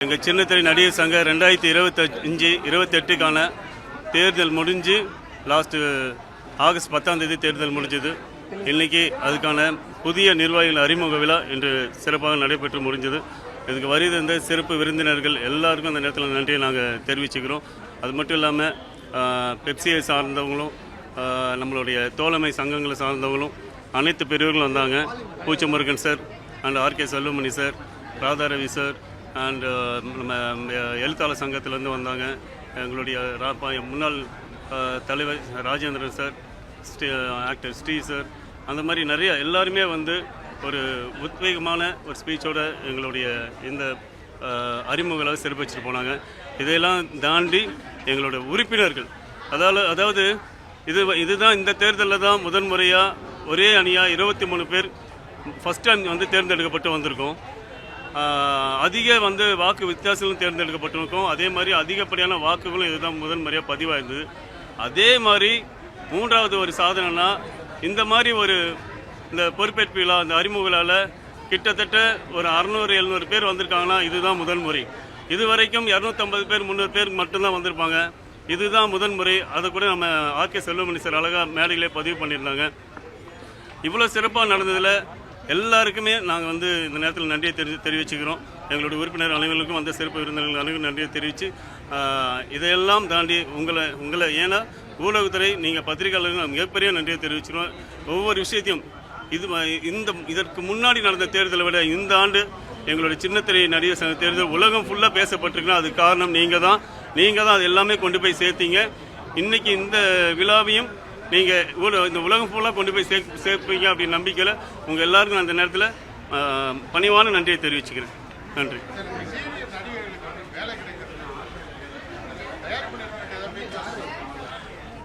எங்கள் சின்னத்திரை நடிகர் சங்கம் 2025-28க்கான தேர்தல் முடிஞ்சு லாஸ்ட்டு ஆகஸ்ட் 10ஆம் தேதி தேர்தல் முடிஞ்சது. இன்றைக்கி அதுக்கான புதிய நிர்வாகிகள் அறிமுக விழா இன்று சிறப்பாக நடைபெற்று முடிஞ்சது. இதுக்கு வருகிற சிறப்பு விருந்தினர்கள் எல்லாருக்கும் அந்த நேரத்தில் நன்றியை நாங்கள் தெரிவிச்சுக்கிறோம். அது மட்டும் இல்லாமல் பெப்சியை சார்ந்தவங்களும் நம்மளுடைய தோழமை சங்கங்களை சார்ந்தவங்களும் அனைத்து பிரிவுகளும் வந்தாங்க. Poochimurugan sir and RK Selvamani sir, Radharavi sir and நம்ம எழுத்தாளர் சங்கத்திலேருந்து வந்தாங்க. எங்களுடைய முன்னாள் தலைவர் Rajendran sir, actor Sri sir, அந்த மாதிரி நிறைய எல்லாருமே வந்து ஒரு உத்வேகமான ஒரு ஸ்பீச்சோட எங்களுடைய இந்த அறிமுகங்களை சிறப்பிச்சுட்டு போனாங்க. இதையெல்லாம் தாண்டி எங்களுடைய உறுப்பினர்கள் அதாவது இதுதான் இந்த தேர்தலில் தான் முதன்முறையாக ஒரே அணியாக 23 பேர் ஃபஸ்ட் டைம் வந்து தேர்ந்தெடுக்கப்பட்டு வந்திருக்கோம். அதிக வாக்கு வித்தியாசங்களும் தேர்ந்தெடுக்கப்பட்டிருக்கோம். அதே மாதிரி அதிகப்படியான வாக்குகளும் இதுதான் முதன்முறையாக பதிவாயிருந்தது. அதே மாதிரி மூன்றாவது ஒரு சாதனைனா இந்த மாதிரி இந்த பொறுப்பேற்பு விழா, இந்த அறிமுக விழாவில் கிட்டத்தட்ட ஒரு 600-700 பேர் வந்திருக்காங்கன்னா இதுதான் முதல் முறை. இதுவரைக்கும் 250 பேர் 300 பேர் மட்டும்தான் வந்திருப்பாங்க. இதுதான் முதன்முறை. அதை கூட நம்ம ஆர்கே செல்வமணி சார் அழகாக மேடைகளே பதிவு பண்ணியிருந்தாங்க. இவ்வளோ சிறப்பாக நடந்ததில் எல்லாருக்குமே நாங்கள் இந்த நேரத்தில் நன்றியை தெரிவிச்சுக்கிறோம். எங்களுடைய உறுப்பினர் அனைவருக்கும் சிறப்பு விருந்தினர்கள் அனைவரும் நன்றியை தெரிவித்து இதையெல்லாம் தாண்டி உங்களை ஏன்னா ஊடகத்துறை நீங்கள் பத்திரிகையாளர்கள் மிகப்பெரிய நன்றியை தெரிவிச்சுக்கிறோம். ஒவ்வொரு விஷயத்தையும் இதற்கு முன்னாடி நடந்த தேர்தலை விட இந்த ஆண்டு எங்களுடைய சின்னத்திரை நடிகர் சங்க தேர்தல் உலகம் ஃபுல்லாக பேசப்பட்டிருக்குன்னா அதுக்கு காரணம் நீங்கள் தான் அது எல்லாமே கொண்டு போய் சேர்த்தீங்க. இன்றைக்கி இந்த விழாவையும் நீங்கள் இந்த உலகம் ஃபுல்லாக கொண்டு போய் சேர்ப்பீங்க அப்படின்னு நம்பிக்கையில் உங்கள் எல்லாருக்கும் அந்த நேரத்தில் பணிவான நன்றியை தெரிவிச்சுக்கிறேன். நன்றி.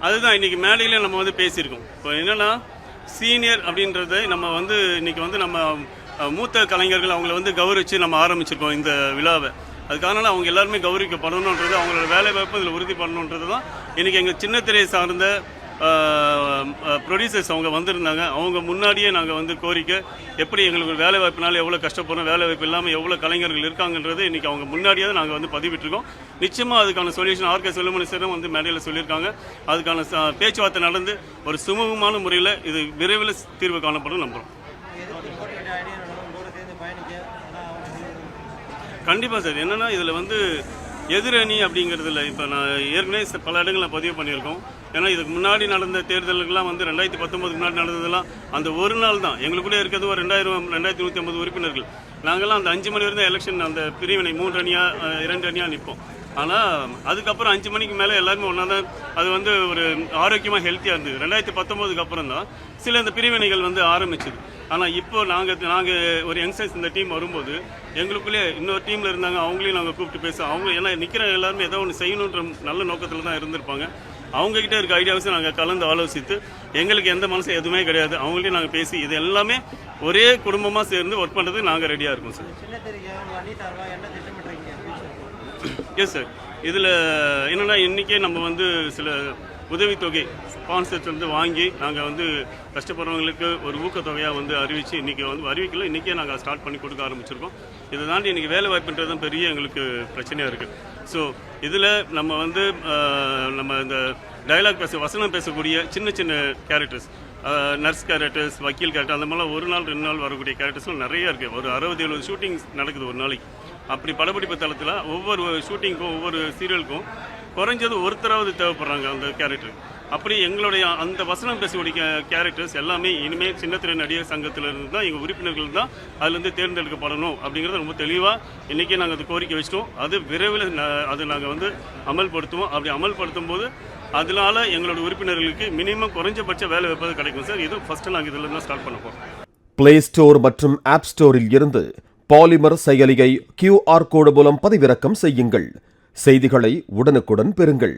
அதுதான் இன்றைக்கி மேடையிலே நம்ம பேசியிருக்கோம். இப்போ என்னென்னா சீனியர் அப்படின்றத நம்ம இன்றைக்கி நம்ம மூத்த கலைஞர்கள் அவங்கள கௌரவிச்சு நம்ம ஆரம்பிச்சிருக்கோம் இந்த விழாவை. அதுக்காக அவங்க எல்லாருமே கௌரவிக்கப்படணுன்றது, அவங்களோட வேலை வாய்ப்பு இதில் உறுதி பண்ணணுன்றது தான் இன்றைக்கி எங்கள் சின்னத்திரையை சார்ந்த ப்ரொடியூசர்ஸ் அவங்க வந்திருந்தாங்க. அவங்க முன்னாடியே நாங்கள் கோரிக்கை எப்படி எங்களுக்கு வேலை வாய்ப்புனால எவ்வளோ கஷ்டப்படுறோம், வேலை வாய்ப்பு இல்லாமல் எவ்வளோ கலைஞர்கள் இருக்காங்கன்றது இன்றைக்கி அவங்க முன்னாடியே நாங்கள் பதிவிட்டிருக்கோம். நிச்சயமாக அதுக்கான சொல்யூஷன் ஆர்கே செல்வமணி சாரும் மேடையில் சொல்லியிருக்காங்க. அதுக்கான பேச்சுவார்த்தை நடந்து ஒரு சுமூகமான முறையில் இது விரைவில் தீர்வு காணப்படும் நம்புகிறோம். கண்டிப்பாக சார். என்னென்னா இதில் எதிரணி அப்படிங்கிறதுல இப்போ நான் ஏற்கனவே பல இடங்களில் பதிவு பண்ணியிருக்கோம். ஏன்னா இதுக்கு முன்னாடி நடந்த தேர்தலுக்கெல்லாம் 2019 முன்னாடி நடந்ததெல்லாம் அந்த ஒரு நாள் தான். எங்களுக்குள்ளே இருக்கிறது ஒரு 2150 உறுப்பினர்கள். நாங்கள்லாம் அந்த 5 மணி வரைக்கும் எலெக்ஷன் அந்த பிரிவினை 3 அணியாக 2 அணியாக நிற்போம். ஆனால் அதுக்கப்புறம் 5 மணிக்கு மேலே எல்லாருமே ஒன்றா தான் அது ஒரு ஆரோக்கியமாக ஹெல்த்தியாக இருந்தது. 2019க்கு அப்புறம் தான் சில இந்த பிரிவினைகள் ஆரம்பிச்சுது. ஆனால் இப்போ நாங்கள் ஒரு யங்ஸ்டர்ஸ் இந்த டீம் வரும்போது எங்களுக்குள்ளே இன்னொரு டீமில் இருந்தாங்க, அவங்களையும் நாங்கள் கூப்பிட்டு பேச அவங்க ஏன்னா நிற்கிற எல்லாருமே ஏதோ ஒன்று செய்யணுன்ற நல்ல நோக்கத்தில் தான் இருந்திருப்பாங்க. அவங்ககிட்ட இருக்க ஐடியாஸை நாங்கள் கலந்து ஆலோசித்து எங்களுக்கு எந்த மனசு எதுவுமே கிடையாது, அவங்களையும் நாங்கள் பேசி இது எல்லாமே ஒரே குடும்பமாக சேர்ந்து ஒர்க் பண்ணுறதுக்கு நாங்கள் ரெடியாக இருக்கோம் சார். Yes sir. இதில் என்னென்னா இன்றைக்கே நம்ம சில உதவித்தொகை ஸ்பான்சர்ஸ் வாங்கி நாங்கள் கஷ்டப்படுறவங்களுக்கு ஒரு ஊக்கத்தொகையாக அறிவித்து இன்றைக்கி அறிவிக்கல, இன்றைக்கே நாங்கள் ஸ்டார்ட் பண்ணி கொடுக்க ஆரம்பிச்சிருக்கோம். இதை தாண்டி இன்றைக்கி வேலை வாய்ப்புன்றது தான் பெரிய எங்களுக்கு பிரச்சனையாக இருக்குது. ஸோ இதில் நம்ம நம்ம இந்த டைலாக் வசனம் பேசக்கூடிய சின்ன சின்ன கேரக்டர்ஸ், நர்ஸ் கேரக்டர்ஸ், வக்கீல் கேரக்டர், அந்த மாதிரிலாம் 1 நாள் 2 நாள் வரக்கூடிய கேரக்டர்ஸ்லாம் நிறையா இருக்குது. ஒரு 60-70 ஷூட்டிங்ஸ் நடக்குது ஒரு நாளைக்கு. அப்படி படப்பிடிப்பு தளத்தில் ஒவ்வொரு ஷூட்டிங்க்கும் ஒவ்வொரு சீரியலுக்கும் குறைஞ்சது ஒருத்தராவது தேவைப்படுறாங்க அந்த கேரக்டர். அப்படி எங்களுடைய அந்த வசனம் பேசக்கூடிய கேரக்டர்ஸ் எல்லாமே இனிமேல் சின்னத்திரை நடிகர் சங்கத்திலிருந்து தான் எங்கள் உறுப்பினர்கள் தான் அதுலேருந்து தேர்ந்தெடுக்கப்படணும் அப்படிங்கிறத ரொம்ப தெளிவாக இன்றைக்கி நாங்கள் அது கோரிக்கை வச்சிட்டோம். அது விரைவில் அது நாங்கள் அமல்படுத்துவோம். அப்படி அமல்படுத்தும் போது அதனால எங்களோட உறுப்பினர்களுக்கு மினிமம் குறைஞ்சபட்ச வேலை வைப்பது கிடைக்கும் சார். இது ஃபஸ்ட்டு நாங்கள் இதில் தான் ஸ்டார்ட் பண்ண போகிறோம். பிளே ஸ்டோர் மற்றும் ஆப் ஸ்டோரில் இருந்து பாலிமர் செயலியை QR கோடு மூலம் பதிவிறக்கம் செய்யுங்கள். செய்திகளை உடனுக்குடன் பெறுங்கள்.